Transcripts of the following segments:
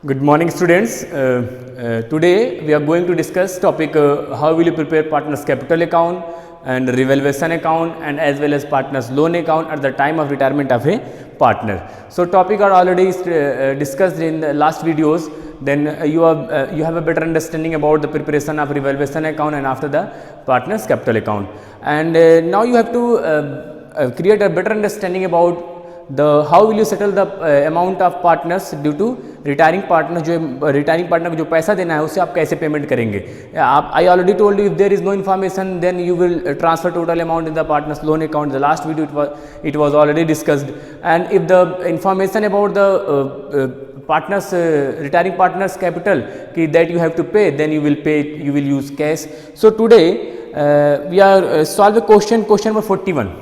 Good morning, students. Today we are going to discuss topic how will you prepare partners capital account and revaluation account and as well as partners loan account at the time of retirement of a partner. So topic are already discussed in the last videos. Then you have a better understanding about the preparation of revaluation account and after the partners capital account. And now you have to create a better understanding about the how will you settle the amount of partners due to retiring partner को जो पैसा देना है उससे आप कैसे payment करेंगे. आप I already told you if there is no information then you will transfer total amount in the partners loan account. The last video it was already discussed and if the information about the partners retiring partners capital ki that you have to pay, then you will use cash. So today we are solve a question number 41.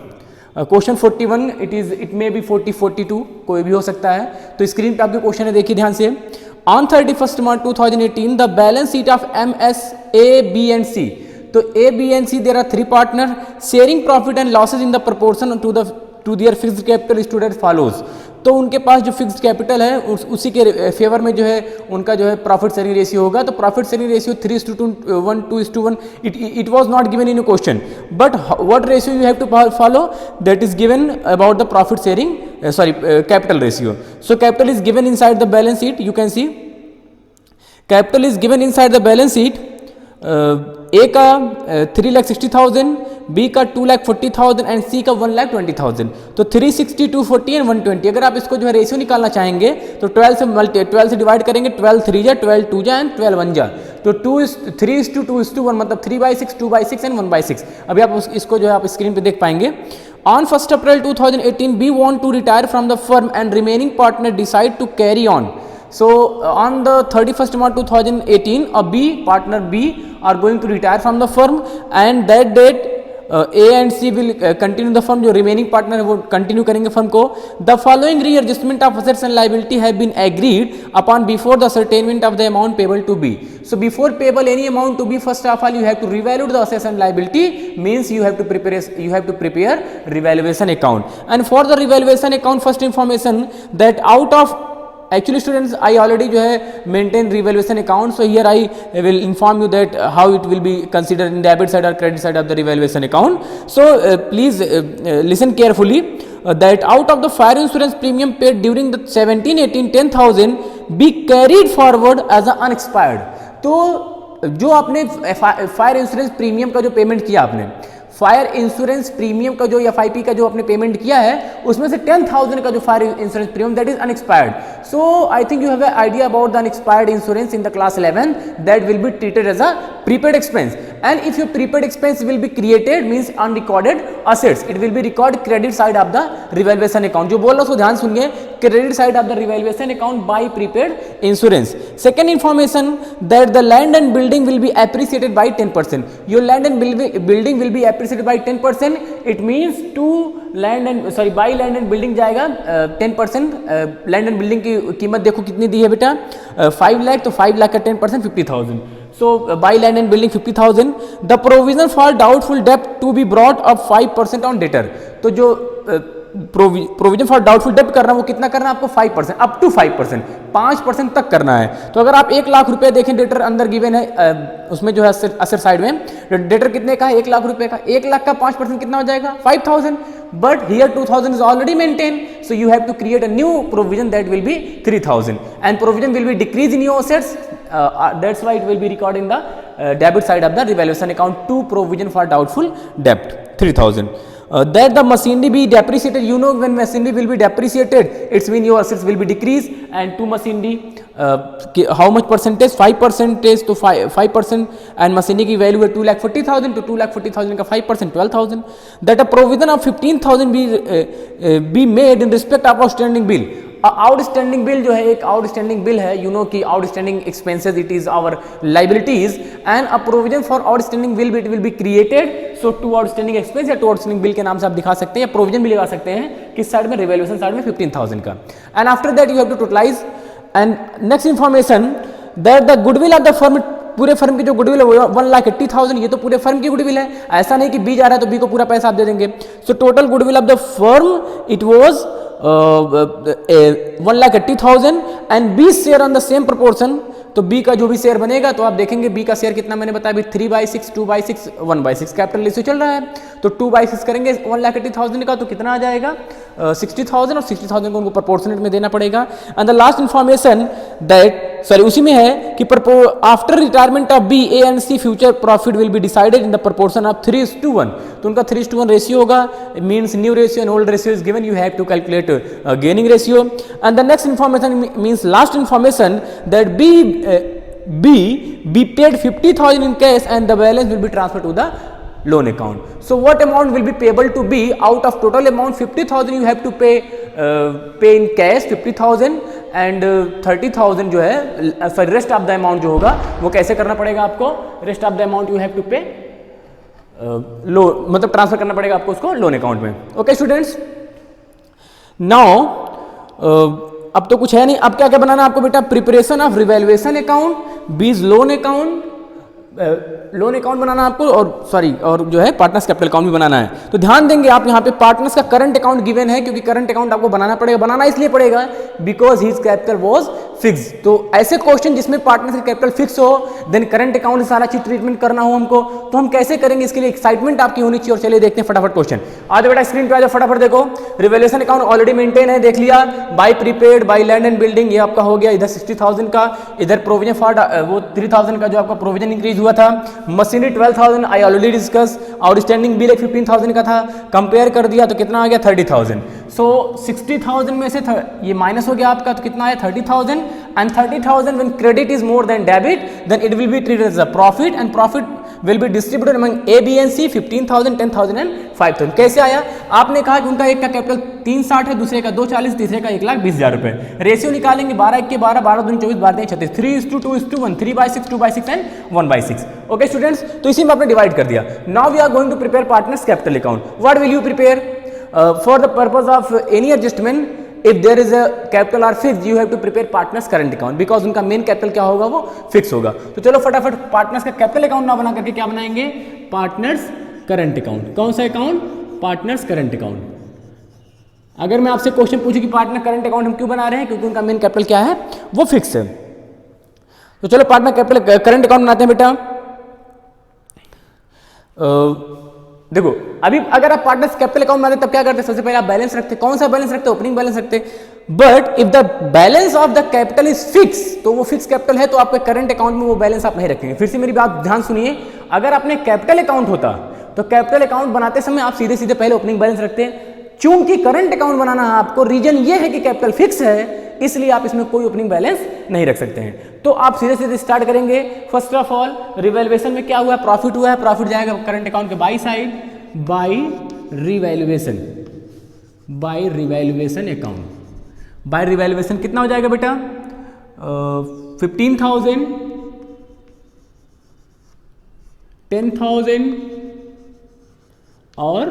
Question 41 it may be 40-42 कोई भी हो सकता है. तो screen पे आपके question है, देखिए ध्यान से. On 31 March 2018 the balance sheet of MS A B and C. तो A B and C there are 3 partner sharing profit and losses in the proportion to their fixed capital stood as follows. तो उनके पास जो fixed capital है उसी के favour में जो है उनका जो है प्रॉफिट शेयरिंग रेशियो होगा. तो profit sharing ratio 3:1 2:1 it was not given in question, but what ratio you have to follow that is given about the profit sharing capital ratio. So capital is given inside the balance sheet. You can see capital is given inside the balance sheet. A का 3,60,000, B का 2,40,000 and सी का 1,20,000. तो 360, 240 and 120. अगर आप इसको जो है ratio निकालना चाहेंगे तो 12 से डिवाइड करेंगे. 12 3 जा, 12 2 जा एंड 12 1 जा. तो 3:2:1 मतलब 3/6, 2/6 एंड 1/6. अभी आप इसको जो है आप स्क्रीन पे देख पाएंगे. On 1st April 2018 B want to retire from the firm and remaining partner decide to carry on. So on the 31st March 2018 partner B are going to retire from the firm and that date A and C will continue the firm. जो remaining partner है वो continue करेंगे firm को. The following readjustment of assets and liability have been agreed upon before the ascertainment of the amount payable to B. So before payable any amount to B, first of all you have to revalue the assets and liability, means you have to prepare revaluation account. And for the revaluation account, first information that out of actually students I already जो है maintain revaluation account. So here I will inform you that how it will be considered in debit side or credit side of the revaluation account. So please listen carefully that out of the fire insurance premium paid during the 17-18 10,000 be carried forward as a unexpired. तो जो आपने fire insurance premium का जो payment किया, आपने fire insurance premium का जो FIP का जो आपने पेमेंट किया है उसमें से 10,000 का जो fire insurance premium that is unexpired. So I think you have a idea about the unexpired insurance in the class 11 that will be treated as a prepaid expense. And if your prepaid expense will be created means unrecorded assets, it will be record credit side of the revaluation account. जो बोल रहा हूं ध्यान सुनिए, credit side of the revaluation account by prepaid insurance. Second information that the land and building will be appreciated by 10%. Your land and building will be appreciated by 10%. It means to by land and building जाएगा 10%. Land and building की कीमत देखो कितनी दी है बेटा, 5 लाख. तो 5 लाख का 10% 50,000. So buy land and building 50,000. The provision for doubtful debt to be brought up 5% on debtor. तो जो प्रोविजन फॉर डाउटफुल डेब्ट करना वो कितना करना है आपको 5%, अप टू 5%, 5% तक करना है. तो अगर आप 1 लाख रुपए देखें डेटर अंदर गिवन है उसमें जो है असेट साइड में डेटर कितने का है 1 लाख रुपए का. 1 लाख का 5% कितना हो जाएगा 5,000. But here 2,000 is already maintained, so you have to create a new provision that will be 3,000 and provision will be decreased in your assets. That's why it will be recorded in the debit side of the revaluation account to provision for doubtful debt 3,000. That the machinery be depreciated. You know when machinery will be depreciated, it's mean your assets will be decreased. And to machinery how much percentage 5% to 5% and machinery की value है 2,40,000 to 2,40,000 का 5% 12,000. That a provision of 15,000 be made in respect of outstanding bill. Outstanding bill जो है एक outstanding bill है, you know कि outstanding expenses it is our liabilities and a provision for outstanding bill it will be created. So to outstanding expense या to outstanding bill के नाम से आप दिखा सकते हैं या प्रोविजन भी लगा सकते हैं किस साइड में, रिवैल्यूएशन साइड में 15,000 का. And after that you have to totalise. And next information that the goodwill of the firm, पूरे फर्म की जो गुडविल है 1,80,000, ये तो पूरे फर्म की गुडविल है. ऐसा नहीं कि बी जा रहा है तो बी को पूरा पैसा आप दे देंगे. So total goodwill of the firm it was 1,80,000 and B share on the same proportion, तो बी का जो भी शेयर बनेगा तो आप देखेंगे बी का शेयर कितना मैंने बताया अभी 3/6, 2/6, 1/6 कैपिटल रेशियो चल रहा है, तो 2/6 करेंगे 1,80,000 का तो कितना आ जाएगा 60,000 और 60,000 को उनको प्रोपोर्शनेट में देना पड़ेगा। And the last information that उसी में है कि after retirement of B, A and C future profit will be decided in the proportion of 3:1, तो उनका 3:1 रेशियो होगा, means new ratio and old ratio is given, you have to calculate gaining ratio. And the next information means last information that B paid 50,000 in cash and the balance will be transferred to the loan account. So what amount will be payable to B out of total amount 50,000 you have to pay in cash 50,000 and 30,000 जो है sorry rest of the amount जो होगा वो कैसे करना पड़ेगा आपको, rest of the amount you have to pay मतलब ट्रांसफर करना पड़ेगा आपको उसको लोन अकाउंट में। ओके स्टूडेंट्स, नाउ अब तो कुछ है नहीं, अब क्या क्या बनाना है आपको बेटा, preparation of revaluation account, B's loan account, loan account बनाना आपको और जो है पार्टनर्स कैपिटल अकाउंट भी बनाना है। तो ध्यान देंगे आप यहाँ पे पार्टनर्स का करंट अकाउंट गिवन है, क्योंकि करंट अकाउंट आपको बनाना पड़ेगा, बनाना इसलिए पड़ेगा because his capital was fix. तो ऐसे क्वेश्चन जिसमें पार्टनर्स का कैपिटल फिक्स हो, देन करंट अकाउंट से सारा चीज ट्रीटमेंट करना हो हमको, तो हम कैसे करेंगे, इसके लिए एक्साइटमेंट आपकी होनी चाहिए। और चलिए देखते हैं फटाफट क्वेश्चन। आज बेटा स्क्रीन पे आ जाओ फटाफट, देखो रिवैल्यूएशन अकाउंट ऑलरेडी मेंटेन है, देख लिया, by prepaid, by land and building, ये आपका हो गया, इधर 60,000 का, इधर प्रोविजन फॉर वो 3,000 का जो आपका प्रोविजन इंक्रीज हुआ था, machinery 12,000 I already discuss, outstanding bill 15,000 का था, कंपेयर कर दिया तो कितना आ गया 30,000। सो 60,000 में से ये माइनस हो गया आपका, तो कितना आया 30,000, and 30,000 when credit is more than debit then it will be treated as a profit and profit will be distributed among A, B and C 15,000, 10,000 and 5,000। कैसे आया, आपने कहा कि उनका एक का कैपिटल 360 है, दूसरे का 240, तीसरे का 1,20,000 रुपए। रेशियो निकालेंगे 12 बारह 12 24 12 36, 3:2:1, 3/6, 2/6 एंड 1/6। ओके स्टूडेंट्स, तो इसी में आपने डिवाइड कर दिया। Now we are going to prepare partners capital account. What will you prepare for the purpose of any adjustment, if there is a capital are fixed you have to prepare partners current account because उनका main capital क्या होगा वो fix होगा। तो चलो फटाफट partners का capital account ना बना करके क्या बनाएंगे, पार्टनर्स करंट अकाउंट। कौन सा अकाउंट, पार्टनर्स करंट अकाउंट। अगर मैं आपसे क्वेश्चन पूछूं कि पार्टनर करंट अकाउंट हम क्यों बना रहे हैं, क्योंकि उनका मेन कैपिटल क्या है वो फिक्स है। तो चलो पार्टनर कैपिटल करंट अकाउंट बनाते हैं बेटा। देखो अभी अगर आप पार्टनर्स कैपिटल अकाउंट बनाते तब क्या करते, सबसे पहले आप बैलेंस रखते, कौन सा बैलेंस रखते, ओपनिंग बैलेंस रखते। But if the balance of the capital is fix, तो वो फिक्स कैपिटल है तो आपके करंट अकाउंट में वो बैलेंस आप नहीं रखेंगे। फिर से मेरी बात ध्यान सुनिए, अगर आपने कैपिटल अकाउंट होता तो कैपिटल अकाउंट बनाते समय आप सीधे सीधे पहले ओपनिंग बैलेंस रखते हैं। चूंकि करंट अकाउंट बनाना है आपको, रीजन ये है कि कैपिटल फिक्स है, इसलिए आप इसमें कोई ओपनिंग बैलेंस नहीं रख सकते हैं। तो आप सीधे सीधे स्टार्ट करेंगे। फर्स्ट ऑफ ऑल रिवैल्यूएशन में क्या हुआ है, प्रॉफिट हुआ है, प्रॉफिट जाएगा करंट अकाउंट के by side, by revaluation, by revaluation account. By revaluation कितना हो जाएगा बेटा, 15,000, 10,000 और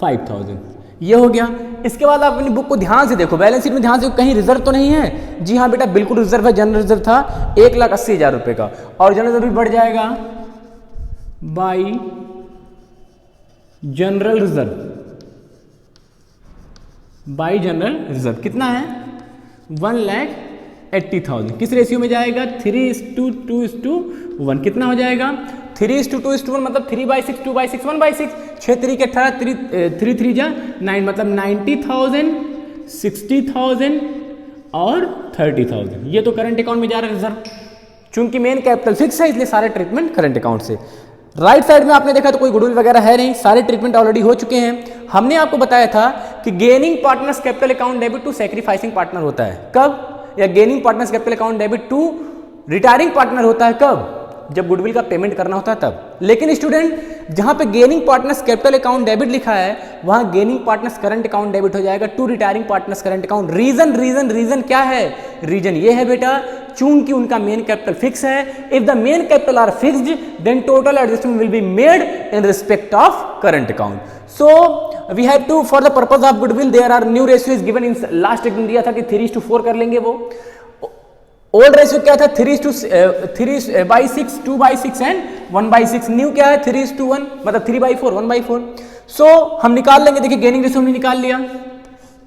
5,000, ये हो गया। इसके बाद आप अपनी बुक को ध्यान से देखो, बैलेंस शीट में ध्यान से, कहीं रिजर्व तो नहीं है। जी हाँ बेटा बिल्कुल रिजर्व है, जनरल रिजर्व था 1,80,000 रुपए का, और जनरल रिजर्व भी बढ़ जाएगा bye general reserve, bye general reserve कितना है 1,80,000। किस रेशियो में जाएगा, 3:2:1। कितना हो जाएगा 3:2:1 मतलब 3/6, 2/6, 1/6, 6 3 के 18, 3 3 जा 9 मतलब 90,000, 60,000 और 30,000। ये तो करंट अकाउंट में जा रहा है रिजर्व, चूंकि मेन कैपिटल फिक्स है इसलिए सारे ट्रीटमेंट करंट अकाउंट से। राइट साइड में आपने देखा तो कोई गुडविल वगैरह है नहीं, सारे ट्रीटमेंट ऑलरेडी हो चुके हैं। हमने आपको बताया था कि gaining partners capital account debit to sacrificing partner होता है कब, या gaining partners capital account debit to retiring partner होता है कब, जब गुडविल का पेमेंट करना होता है तब। लेकिन स्टूडेंट जहां पे gaining partners capital account debit लिखा है वहां gaining partners current account debit हो जाएगा to retiring partners current account. Reason क्या है, रीजन ये है बेटा चूंकि उनका मेन कैपिटल फिक्स है। If the main capital are fixed then total adjustment will be made in respect of current account. So we have to for the purpose of goodwill there are new ratio is given in last एकदम दिया था कि 3:4 कर लेंगे। वो old ratio क्या था 3/6, 2/6 and 1/6। New क्या है 3:1 मतलब 3/4, 1/4। सो हम निकाल लेंगे, देखिए गेनिंग रेशियो हमने निकाल लिया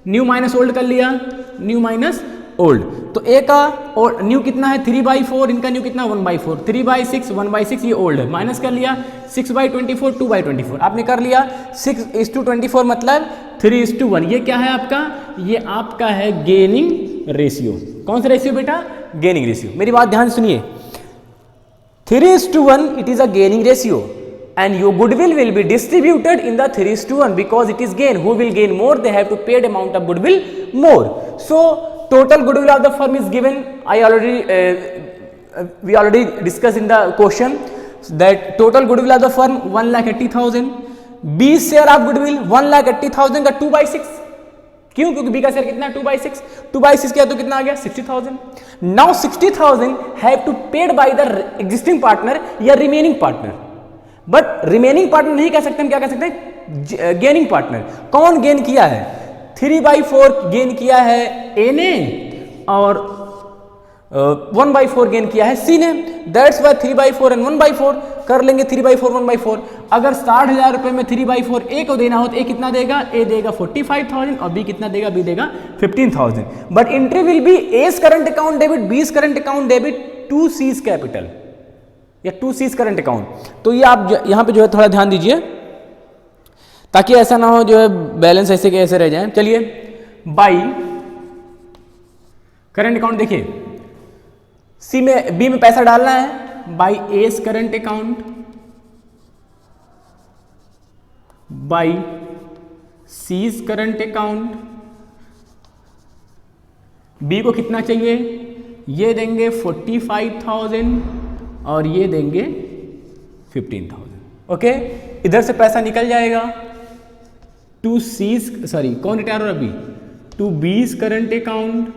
न्यू माइनस ओल्ड कर लिया, न्यू माइनस ओल्ड। तो ए का न्यू कितना है 3/4, इनका न्यू कितना 1/4, 3/6 1/6 ये ओल्ड है, माइनस कर लिया 6/24 2/24 आपने कर लिया। 6:24 मतलब 3:1, ये क्या है आपका, ये आपका है गेनिंग रेशियो। कौन सा रेशियो बेटा, गेनिंग रेशियो। मेरी बात ध्यान सुनिए, 3:1 it is a gaining ratio and your goodwill will be distributed in the 3:1 because it is gain. Who will gain more, they have to pay the amount of goodwill more. So total goodwill of the firm is given. We already discussed in the question that total goodwill of the firm 1,80,000, B share of goodwill 1,80,000 का 2/6, क्यों, क्योंकि B का share कितना 2/6, 2/6 किया तो कितना आ गया 60,000। Now 60,000 have to paid by the existing partner या remaining partner, but remaining partner नहीं कह सकते, हम क्या कह सकते हैं, गेनिंग पार्टनर। कौन गेन किया है, 3/4 गेन किया है ए ने और 1/4 गेन किया है सी ने, दैट्स वाई 3/4 एंड 1/4 कर लेंगे, 3/4 1/4। अगर 60,000 रुपए में 3/4 ए को देना हो तो ए कितना देगा, ए देगा 45,000 और बी कितना देगा, बी देगा 15,000। But entry will be as current account debit, B's current account debit to C's capital या टू सीज करंट अकाउंट। तो ये आप यहां पे जो है थोड़ा ध्यान दीजिए ताकि ऐसा ना हो जो है बैलेंस ऐसे के ऐसे रह जाए। चलिए बाई करंट अकाउंट, देखिए सी में बी में पैसा डालना है, by S current account by C's current account. B को कितना चाहिए, ये देंगे 45,000 और ये देंगे 15,000। ओके, इधर से पैसा निकल जाएगा टू सीज, सॉरी कौन रिटायर हो रहा अभी, टू बीस करंट अकाउंट।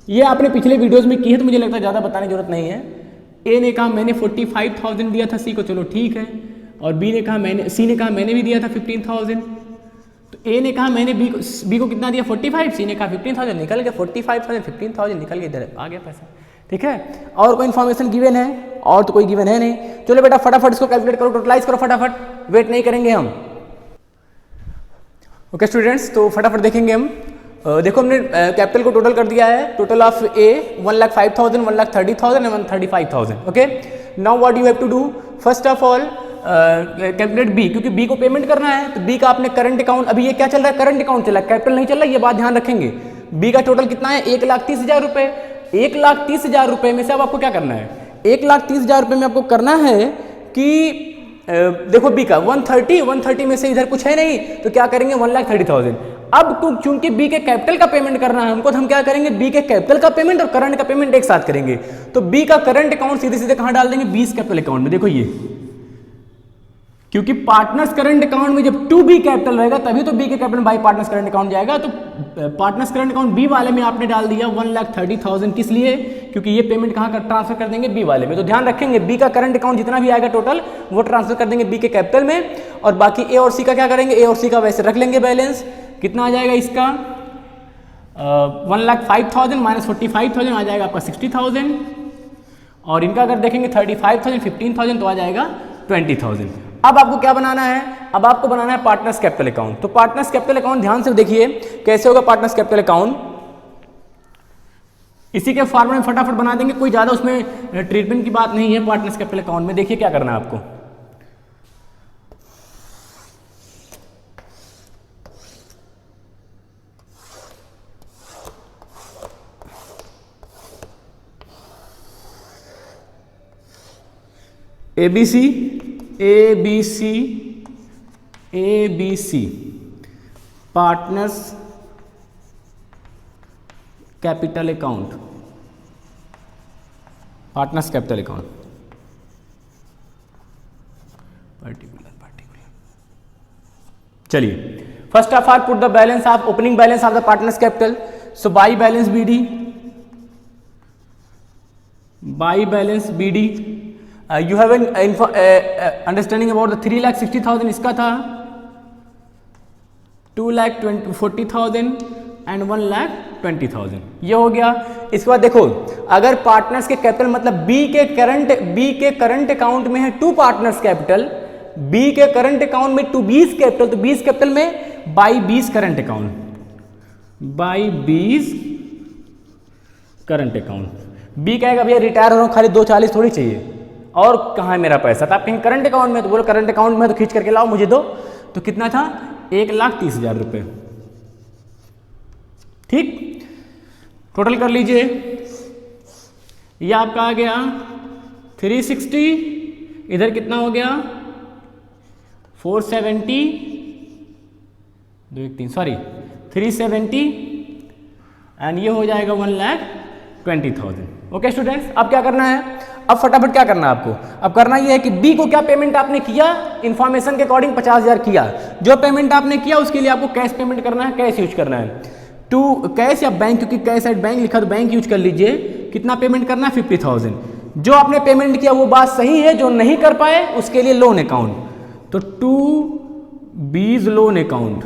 ये आपने पिछले वीडियोस में की है तो मुझे लगता है ज़्यादा बताने की जरूरत नहीं है। ए ने कहा मैंने 45,000 दिया था सी को, चलो ठीक है, और बी ने कहा मैंने, सी ने कहा मैंने भी दिया था 15,000। तो ए ने कहा मैंने बी को कितना दिया 45, सी ने कहा 15,000, निकल गया 45,000 15,000 निकल गया, इधर आ गया पैसा। ठीक है, और कोई इन्फॉर्मेशन गिवन है, और तो कोई गिवन है नहीं। चलो बेटा फटाफट इसको कैलकुलेट करो, टोटलाइज करो फटाफट, वेट नहीं करेंगे हम। ओके स्टूडेंट्स, तो फटाफट देखेंगे हम। देखो हमने कैपिटल को टोटल कर दिया है, total of A 1,05,000 1,30,000 and 1,35,000। Okay, now what you have to do, first of all calculate B, क्योंकि बी को पेमेंट करना है तो बी का आपने करंट अकाउंट, अभी ये क्या चल रहा है, करंट अकाउंट चल रहा है, कैपिटल नहीं चल रहा है, ये बात ध्यान रखेंगे। बी का टोटल कितना है 1,30,000 रुपए। 1,30,000 रुपए में से अब आपको क्या करना है, 1,30,000 रुपए में आपको करना है कि देखो बी का 130 में से इधर कुछ है नहीं तो क्या करेंगे 1,30,000। अब चूंकि बी के कैपिटल का पेमेंट करना है हमको, तो हम क्या करेंगे, बी के कैपिटल का पेमेंट और करंट का पेमेंट एक साथ करेंगे। तो बी का करंट अकाउंट सीधे सीधे कहां डाल देंगे, बीस कैपिटल अकाउंट में। देखो ये, क्योंकि पार्टनर्स करंट अकाउंट में जब 2B कैपिटल रहेगा तभी तो बी के capital by partners current account जाएगा। तो पार्टनर्स करंट अकाउंट बी वाले में आपने डाल दिया 1,30,000, किस लिए, क्योंकि ये पेमेंट कहां कर ट्रांसफर कर देंगे, बी वाले में। तो ध्यान रखेंगे बी का करंट अकाउंट जितना भी आएगा टोटल वो ट्रांसफर कर देंगे बी के कैपिटल में, और बाकी ए और सी का क्या करेंगे, ए और सी का वैसे रख लेंगे बैलेंस। कितना आ जाएगा इसका 1,05,000 माइनस 45,000 आ जाएगा आपका 60,000, और इनका अगर देखेंगे 35,000 15,000 तो आ जाएगा 20,000। अब आपको क्या बनाना है, अब आपको बनाना है पार्टनर्स कैपिटल अकाउंट। तो पार्टनर्स कैपिटल अकाउंट ध्यान से देखिए कैसे होगा पार्टनर्स कैपिटल अकाउंट, इसी के फॉर्मूले में फटाफट बना देंगे, कोई ज्यादा उसमें ट्रीटमेंट की बात नहीं है। पार्टनर्स कैपिटल अकाउंट में देखिए क्या करना है आपको, ABC partners capital account, partners capital account particular. चलिए first of all put the balance of opening balance of the partners capital. So by balance BD, by balance BD, you have an understanding about the 3,60,000 इसका था, 2,40,000 and 1,20,000 ये हो गया। इसके बाद देखो अगर पार्टनर्स के कैपिटल मतलब बी के करंट अकाउंट में है 2 पार्टनर्स कैपिटल, बी के करंट अकाउंट में 2 बीस कैपिटल, तो 20 कैपिटल में बाई 20 करंट अकाउंट, बाई बीज करंट अकाउंट। बी कहेगा भैया रिटायर हो रहा हूँ, खाली 240 थोड़ी चाहिए, और कहाँ है मेरा पैसा? तो आप कहेंगे करंट अकाउंट में, तो बोलो करंट अकाउंट में तो खींच करके लाओ मुझे दो। तो कितना था? 1,30,000 रुपये। ठीक, टोटल कर लीजिए, ये आपका आ गया 360, इधर कितना हो गया 470, 370, एंड ये हो जाएगा 1,20,000। ओके स्टूडेंट्स, अब क्या करना है? अब फटाफट क्या करना है आपको? अब करना ये है कि बी को क्या पेमेंट आपने किया, इन्फॉर्मेशन के अकॉर्डिंग 50,000 किया, जो पेमेंट आपने किया उसके लिए आपको कैश पेमेंट करना है, कैश यूज करना है। टू कैश या बैंक, क्योंकि कैश एट बैंक लिखा तो बैंक यूज कर लीजिए। कितना पेमेंट करना है? 50,000। जो आपने पेमेंट किया वो बात सही है, जो नहीं कर पाए उसके लिए लोन अकाउंट, तो टू बीज लोन अकाउंट,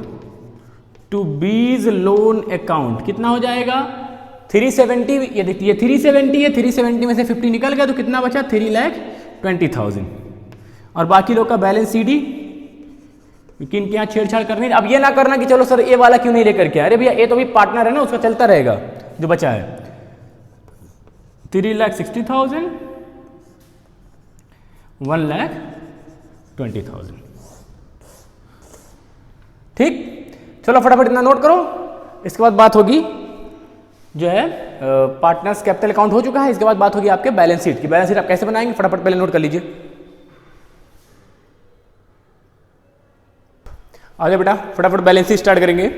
टू बीज लोन अकाउंट कितना हो जाएगा? 370। ये देखिए 370 है, 370 में से 50 निकल गया तो कितना बचा? 3,20,000। और बाकी लोग का बैलेंस सीडी, किनके यहाँ छेड़छाड़ करनी। अब ये ना करना कि चलो सर ये वाला क्यों नहीं लेकर के, अरे भैया ये तो भी पार्टनर है ना, उसका चलता रहेगा जो बचा है। 3,60,000, 1,20,000। ठीक, चलो फटाफट इतना नोट करो। इसके बाद बात होगी जो है पार्टनर्स कैपिटल अकाउंट हो चुका है, इसके बाद बात होगी आपके बैलेंस शीट की। बैलेंस शीट आप कैसे बनाएंगे फटाफट पहले नोट कर लीजिए। आगे बेटा फटाफट बैलेंस शीट स्टार्ट करेंगे।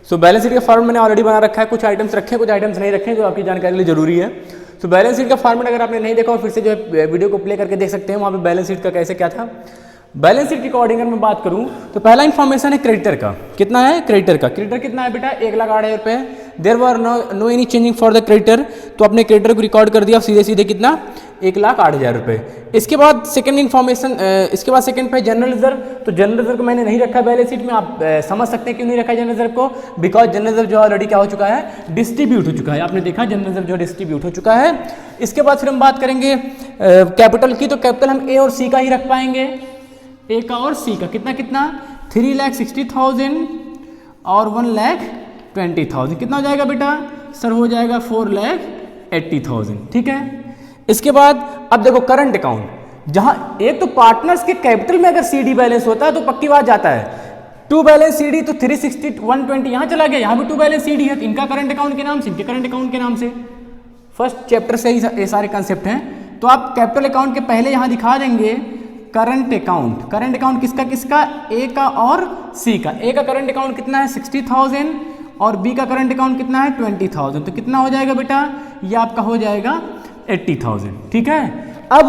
सो बैलेंस शीट का फॉर्मेट मैंने ऑलरेडी बना रखा है, कुछ आइटम्स रखे कुछ आइटम्स नहीं रखे जो आपकी जानकारी के लिए जरूरी है। सो बैलेंस शीट का फॉर्मेट अगर आपने नहीं देखा हो फिर से जो है वीडियो को प्ले करके देख सकते हैं, वहाँ पे बैलेंस शीट का कैसे क्या था। बैलेंस शीट के अकॉर्डिंग अगर मैं बात करूं तो पहला इंफॉर्मेशन है क्रेडिटर का। कितना है क्रेडिटर का? क्रेडिटर कितना है बेटा? 1,08,000 रुपये। There were no any changing for the creditor, तो अपने क्रेडिटर को रिकॉर्ड कर दिया सीधे सीधे कितना? 1,08,000 रुपये। इसके बाद सेकंड इन्फॉर्मेशन, इसके बाद सेकंड पे जनरल रिजर्व। तो जनरल रिजर्व को मैंने नहीं रखा बैलेंस शीट में, आप समझ सकते हैं क्यों नहीं रखा जनरल रिजर्व को, बिकॉज जनरल रिजर्व जो ऑलरेडी क्या हो चुका है? डिस्ट्रीब्यूट हो चुका है। आपने देखा जनरल रिजर्व जो डिस्ट्रीब्यूट हो चुका है। इसके बाद फिर हम बात करेंगे कैपिटल की, तो कैपिटल हम ए और सी का ही रख पाएंगे, ए का और सी का। कितना कितना? 3,60,000 और 1,20,000। कितना हो जाएगा बेटा? सर हो जाएगा 4,80,000। ठीक है, इसके बाद अब देखो करंट अकाउंट, जहां एक तो पार्टनर्स के कैपिटल में अगर सीडी बैलेंस होता है तो पक्की बात जाता है, टू बैलेंस सीडी तो 360 120 यहां चला गया, यहां भी टू बैलेंस सीडी है, तो इनका करंट अकाउंट के नाम से, इनके करंट अकाउंट के नाम से। फर्स्ट चैप्टर से ही ये सारे कंसेप्ट हैं। तो आप कैपिटल अकाउंट के पहले यहां दिखा देंगे करंट अकाउंट। करंट अकाउंट किसका किसका? ए का और सी का। ए का करंट अकाउंट कितना है? 60,000 और बी का करंट अकाउंट कितना है? 20,000। तो कितना हो जाएगा बेटा? ये आपका हो जाएगा 80,000। ठीक है, अब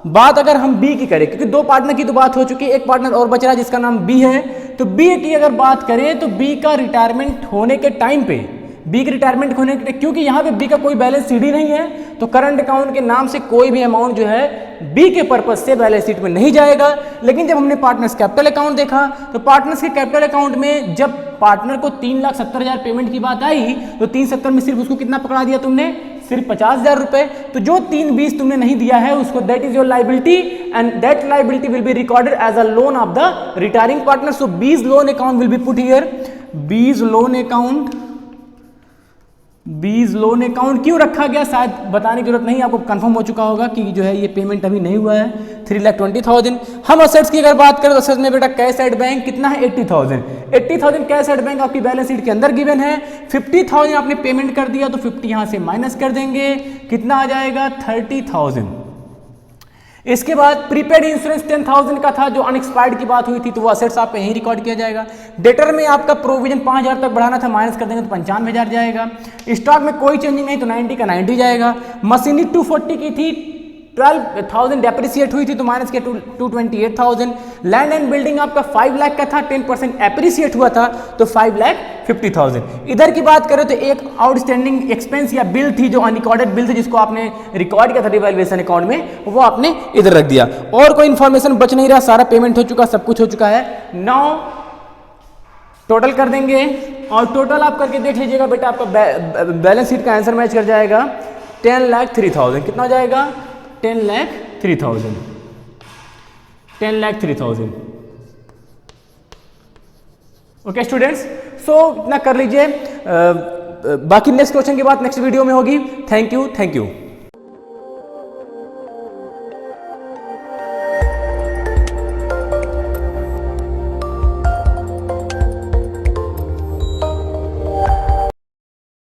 बात अगर हम बी की करें, क्योंकि दो पार्टनर की तो बात हो चुकी है, एक पार्टनर और बच रहा है जिसका नाम बी है। तो बी की अगर बात करें तो बी का रिटायरमेंट होने के टाइम पे, बी के रिटायरमेंट होने के, क्योंकि यहाँ पे बी का कोई बैलेंस सीडी नहीं है, तो करंट अकाउंट के नाम से कोई भी अमाउंट जो है बी के पर्पज से बैलेंस शीट में नहीं जाएगा। लेकिन जब हमने पार्टनर्स कैपिटल अकाउंट देखा तो पार्टनर्स के कैपिटल अकाउंट में जब पार्टनर को 3,70,000 पेमेंट की बात आई तो 370 में सिर्फ उसको कितना पकड़ा दिया तुमने? सिर्फ 50,000 रुपए। तो जो 320 तुमने नहीं दिया है उसको that is your liability and that liability will be recorded as a loan of the retiring partner. So B's loan account will be put here. B's loan account, B's loan account क्यों रखा गया शायद बताने की जरूरत नहीं, आपको confirm हो चुका होगा कि जो है ये पेमेंट अभी नहीं हुआ है। 3,20,000। हम असेट्स की अगर बात करें तो असेट्स में बेटा कैश एट बैंक कितना है? 80,000। 80,000 कैश एट बैंक आपकी बैलेंस शीट के अंदर गिवन है। 50,000 आपने पेमेंट कर दिया तो 50 यहां से माइनस कर देंगे, कितना आ जाएगा? 30,000। इसके बाद प्रीपेड इंश्योरेंस 10,000 का था जो अनएक्सपायर्ड की बात हुई थी, तो वो असेट्स आप यहीं रिकॉर्ड किया जाएगा। डेटर में आपका प्रोविजन 5,000 तक बढ़ाना था, माइनस कर देंगे तो 95,000 जाएगा। स्टॉक में कोई चेंजिंग नहीं तो 90 का 90 जाएगा। मशीनरी 240 की थी, 12,000 डेप्रिसिएट हुई थी तो माइनस के 228,000। लैंड एंड बिल्डिंग आपका 5 लाख का था, 10% एप्रिसिएट हुआ था तो 5,50,000। इधर की बात करें तो एक आउटस्टैंडिंग एक्सपेंस या बिल थी जो अनरिकॉर्डेड बिल थी जिसको आपने रिकॉर्ड किया था रिवैल्यूएशन अकाउंट में, वो आपने इधर रख दिया। और कोई इंफॉर्मेशन बच नहीं रहा, सारा पेमेंट हो चुका, सब कुछ हो चुका है। नाउ टोटल कर देंगे और टोटल आप करके देख लीजिएगा बेटा, आपका बैलेंस शीट का आंसर मैच कर जाएगा 10,03,000। कितना हो जाएगा? 10,03,000। 10,03,000। ओके स्टूडेंट्स, सो इतना कर लीजिए। बाकी नेक्स्ट क्वेश्चन की बात नेक्स्ट वीडियो में होगी। Thank you.